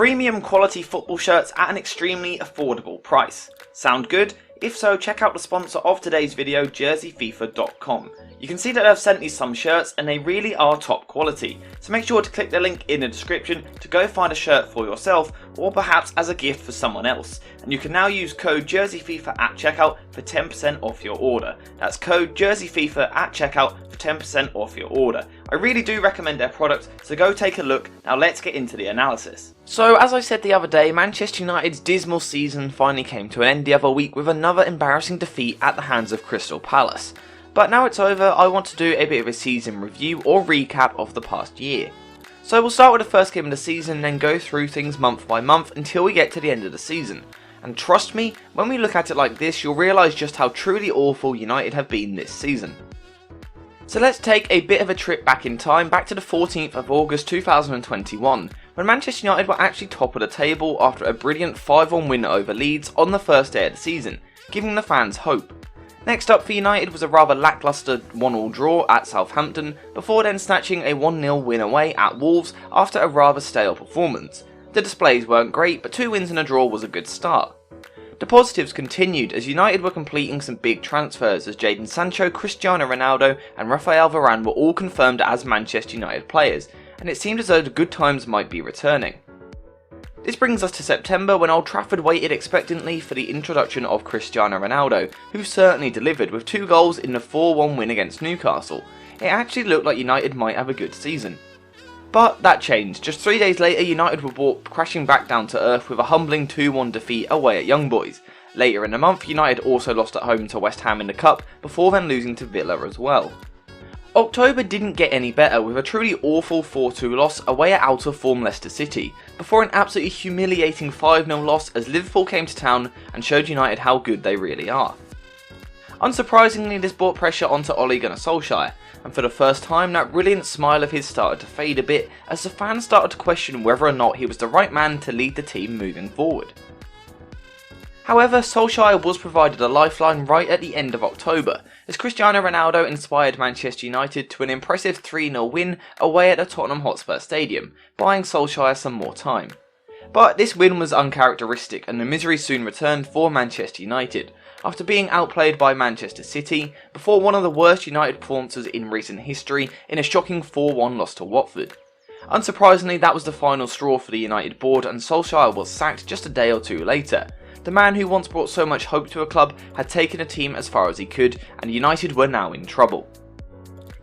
Premium quality football shirts at an extremely affordable price. Sound good? If so, check out the sponsor of today's video, jerseyfifa.com. You can see that I've sent you some shirts and they really are top quality, so make sure to click the link in the description to go find a shirt for yourself or perhaps as a gift for someone else. And you can now use code jerseyfifa at checkout for 10% off your order. That's code jerseyfifa at checkout for 10% off your order. I really do recommend their product, so go take a look. Now let's get into the analysis. So as I said the other day, Manchester United's dismal season finally came to an end the other week with another embarrassing defeat at the hands of Crystal Palace. But now it's over, I want to do a bit of a season review or recap of the past year. So we'll start with the first game of the season and then go through things month by month until we get to the end of the season. And trust me, when we look at it like this, you'll realise just how truly awful United have been this season. So let's take a bit of a trip back in time, back to the 14th of August 2021, when Manchester United were actually top of the table after a brilliant 5-1 win over Leeds on the first day of the season, giving the fans hope. Next up for United was a rather lacklustre 1-1 draw at Southampton, before then snatching a 1-0 win away at Wolves after a rather stale performance. The displays weren't great, but 2 wins and a draw was a good start. The positives continued as United were completing some big transfers as Jadon Sancho, Cristiano Ronaldo and Rafael Varane were all confirmed as Manchester United players, and it seemed as though the good times might be returning. This brings us to September when Old Trafford waited expectantly for the introduction of Cristiano Ronaldo, who certainly delivered with 2 goals in the 4-1 win against Newcastle. It actually looked like United might have a good season. But that changed. Just 3 days later, United were brought crashing back down to earth with a humbling 2-1 defeat away at Young Boys. Later in the month, United also lost at home to West Ham in the Cup, before then losing to Villa as well. October didn't get any better with a truly awful 4-2 loss away at out of form Leicester City, before an absolutely humiliating 5-0 loss as Liverpool came to town and showed United how good they really are. Unsurprisingly, this brought pressure onto Ole Gunnar Solskjaer, and for the first time that brilliant smile of his started to fade a bit as the fans started to question whether or not he was the right man to lead the team moving forward. However, Solskjaer was provided a lifeline right at the end of October, as Cristiano Ronaldo inspired Manchester United to an impressive 3-0 win away at the Tottenham Hotspur Stadium, buying Solskjaer some more time. But this win was uncharacteristic and the misery soon returned for Manchester United, after being outplayed by Manchester City, before one of the worst United performances in recent history in a shocking 4-1 loss to Watford. Unsurprisingly, that was the final straw for the United board and Solskjaer was sacked just a day or 2 later. The man who once brought so much hope to a club had taken a team as far as he could, and United were now in trouble.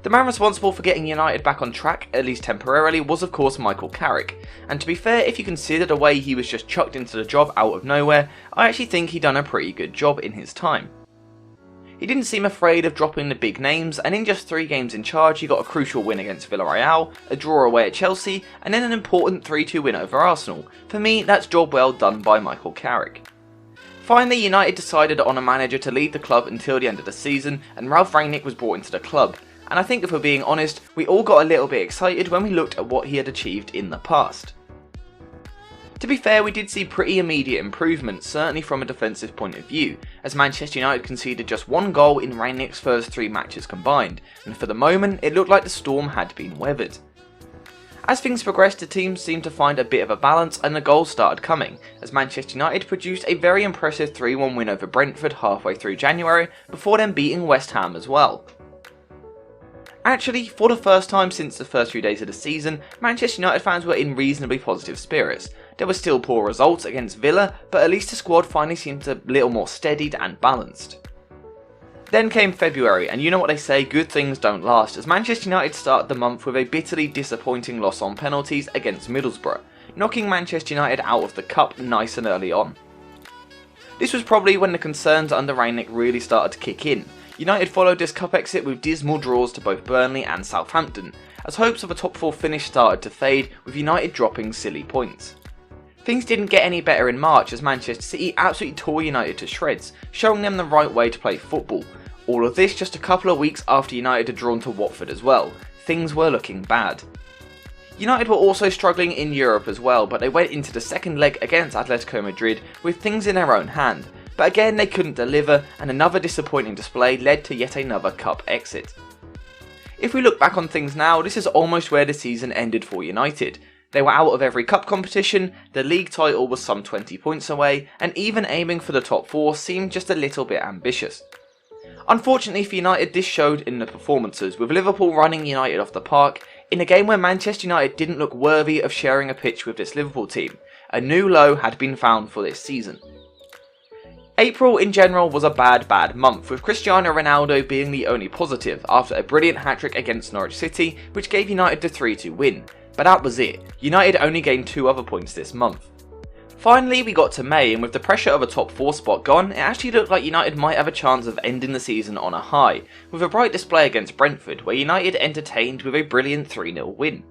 The man responsible for getting United back on track, at least temporarily, was of course Michael Carrick, and to be fair, if you consider the way he was just chucked into the job out of nowhere, I actually think he'd done a pretty good job in his time. He didn't seem afraid of dropping the big names, and in just 3 games in charge he got a crucial win against Villarreal, a draw away at Chelsea, and then an important 3-2 win over Arsenal. For me, that's job well done by Michael Carrick. Finally, United decided on a manager to lead the club until the end of the season, and Ralf Rannick was brought into the club. And I think if we're being honest, we all got a little bit excited when we looked at what he had achieved in the past. To be fair, we did see pretty immediate improvements, certainly from a defensive point of view, as Manchester United conceded just 1 goal in Rannick's first 3 matches combined, and for the moment it looked like the storm had been weathered. As things progressed, the team seemed to find a bit of a balance and the goals started coming, as Manchester United produced a very impressive 3-1 win over Brentford halfway through January, before then beating West Ham as well. Actually, for the first time since the first few days of the season, Manchester United fans were in reasonably positive spirits. There were still poor results against Villa, but at least the squad finally seemed a little more steadied and balanced. Then came February, and you know what they say, good things don't last, as Manchester United started the month with a bitterly disappointing loss on penalties against Middlesbrough, knocking Manchester United out of the cup nice and early on. This was probably when the concerns under Rannick really started to kick in. United followed this cup exit with dismal draws to both Burnley and Southampton, as hopes of a top 4 finish started to fade, with United dropping silly points. Things didn't get any better in March as Manchester City absolutely tore United to shreds, showing them the right way to play football. All of this just a couple of weeks after United had drawn to Watford as well. Things were looking bad. United were also struggling in Europe as well, but they went into the second leg against Atletico Madrid with things in their own hand. But again they couldn't deliver, and another disappointing display led to yet another cup exit. If we look back on things now, this is almost where the season ended for United. They were out of every cup competition, the league title was some 20 points away, and even aiming for the top 4 seemed just a little bit ambitious. Unfortunately for United, this showed in the performances, with Liverpool running United off the park in a game where Manchester United didn't look worthy of sharing a pitch with this Liverpool team. A new low had been found for this season. April in general was a bad month, with Cristiano Ronaldo being the only positive after a brilliant hat-trick against Norwich City, which gave United the 3-2 win. But that was it. United only gained 2 other points this month. Finally, we got to May, and with the pressure of a top 4 spot gone, it actually looked like United might have a chance of ending the season on a high, with a bright display against Brentford, where United entertained with a brilliant 3-0 win.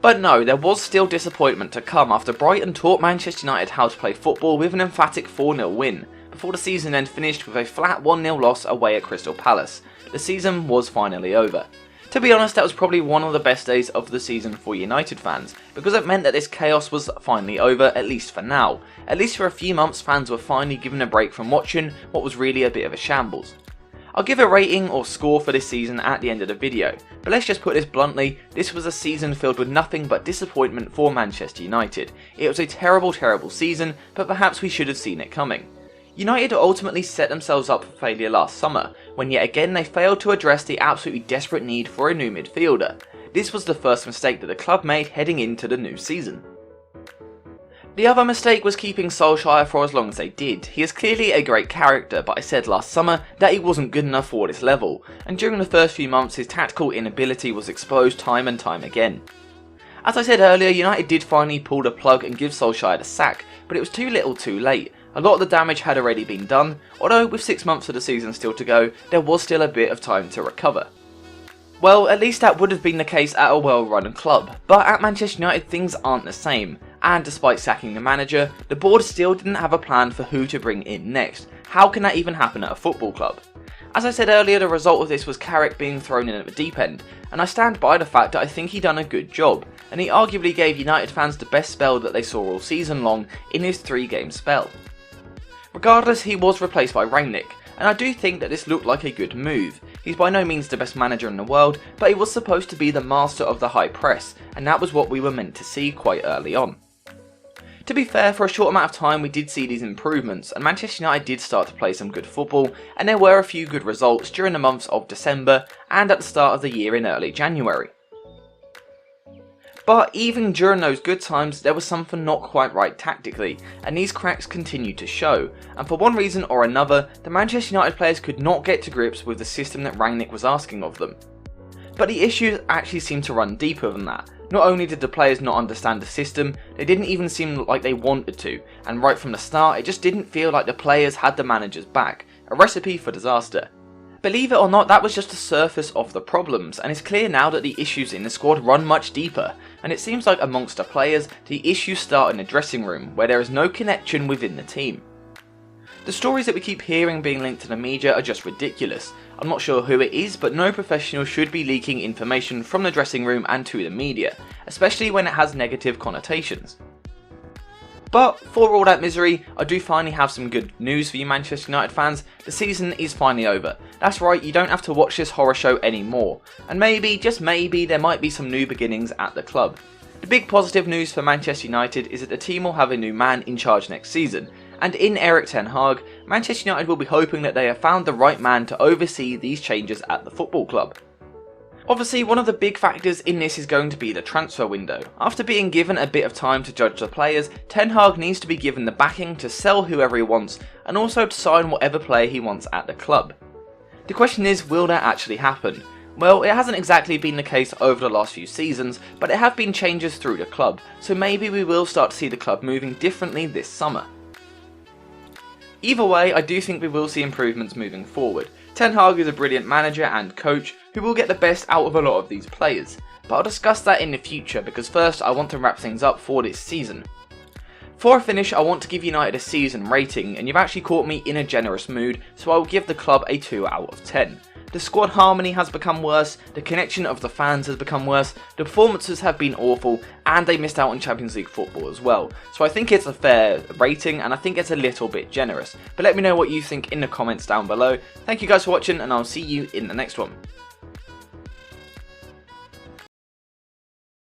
But no, there was still disappointment to come after Brighton taught Manchester United how to play football with an emphatic 4-0 win, before the season then finished with a flat 1-0 loss away at Crystal Palace. The season was finally over. To be honest, that was probably one of the best days of the season for United fans, because it meant that this chaos was finally over, at least for now. At least for a few months, fans were finally given a break from watching what was really a bit of a shambles. I'll give a rating or score for this season at the end of the video, but let's just put this bluntly, this was a season filled with nothing but disappointment for Manchester United. It was a terrible season, but perhaps we should have seen it coming. United ultimately set themselves up for failure last summer, when yet again they failed to address the absolutely desperate need for a new midfielder. This was the first mistake that the club made heading into the new season. The other mistake was keeping Solskjaer for as long as they did. He is clearly a great character, but I said last summer that he wasn't good enough for this level, and during the first few months his tactical inability was exposed time and time again. As I said earlier, United did finally pull the plug and give Solskjaer the sack, but it was too little too late. A lot of the damage had already been done, although with 6 months of the season still to go, there was still a bit of time to recover. Well, at least that would have been the case at a well-run club, but at Manchester United things aren't the same, and despite sacking the manager, the board still didn't have a plan for who to bring in next. How can that even happen at a football club? As I said earlier, the result of this was Carrick being thrown in at the deep end, and I stand by the fact that I think he done a good job, and he arguably gave United fans the best spell that they saw all season long in his 3-game spell. Regardless, he was replaced by Rannick, and I do think that this looked like a good move. He's by no means the best manager in the world, but he was supposed to be the master of the high press, and that was what we were meant to see quite early on. To be fair, for a short amount of time we did see these improvements, and Manchester United did start to play some good football, and there were a few good results during the months of December and at the start of the year in early January. But even during those good times, there was something not quite right tactically, and these cracks continued to show, and for one reason or another, the Manchester United players could not get to grips with the system that Rannick was asking of them. But the issues actually seemed to run deeper than that. Not only did the players not understand the system, they didn't even seem like they wanted to, and right from the start, it just didn't feel like the players had the manager's back, a recipe for disaster. Believe it or not, that was just the surface of the problems, and it's clear now that the issues in the squad run much deeper, and it seems like amongst the players, the issues start in the dressing room, where there is no connection within the team. The stories that we keep hearing being linked to the media are just ridiculous. I'm not sure who it is, but no professional should be leaking information from the dressing room and to the media, especially when it has negative connotations. But for all that misery, I do finally have some good news for you Manchester United fans. The season is finally over. That's right, you don't have to watch this horror show anymore. And maybe, just maybe, there might be some new beginnings at the club. The big positive news for Manchester United is that the team will have a new man in charge next season. And in Erik ten Hag, Manchester United will be hoping that they have found the right man to oversee these changes at the football club. Obviously, one of the big factors in this is going to be the transfer window. After being given a bit of time to judge the players, Ten Hag needs to be given the backing to sell whoever he wants, and also to sign whatever player he wants at the club. The question is, will that actually happen? Well, it hasn't exactly been the case over the last few seasons, but there have been changes through the club, so maybe we will start to see the club moving differently this summer. Either way, I do think we will see improvements moving forward. Ten Hag is a brilliant manager and coach who will get the best out of a lot of these players, but I'll discuss that in the future because first I want to wrap things up for this season. Before I finish, I want to give United a season rating, and you've actually caught me in a generous mood, so I will give the club a 2 out of 10. The squad harmony has become worse, the connection of the fans has become worse, the performances have been awful, and they missed out on Champions League football as well. So I think it's a fair rating, and I think it's a little bit generous. But let me know what you think in the comments down below. Thank you guys for watching, and I'll see you in the next one.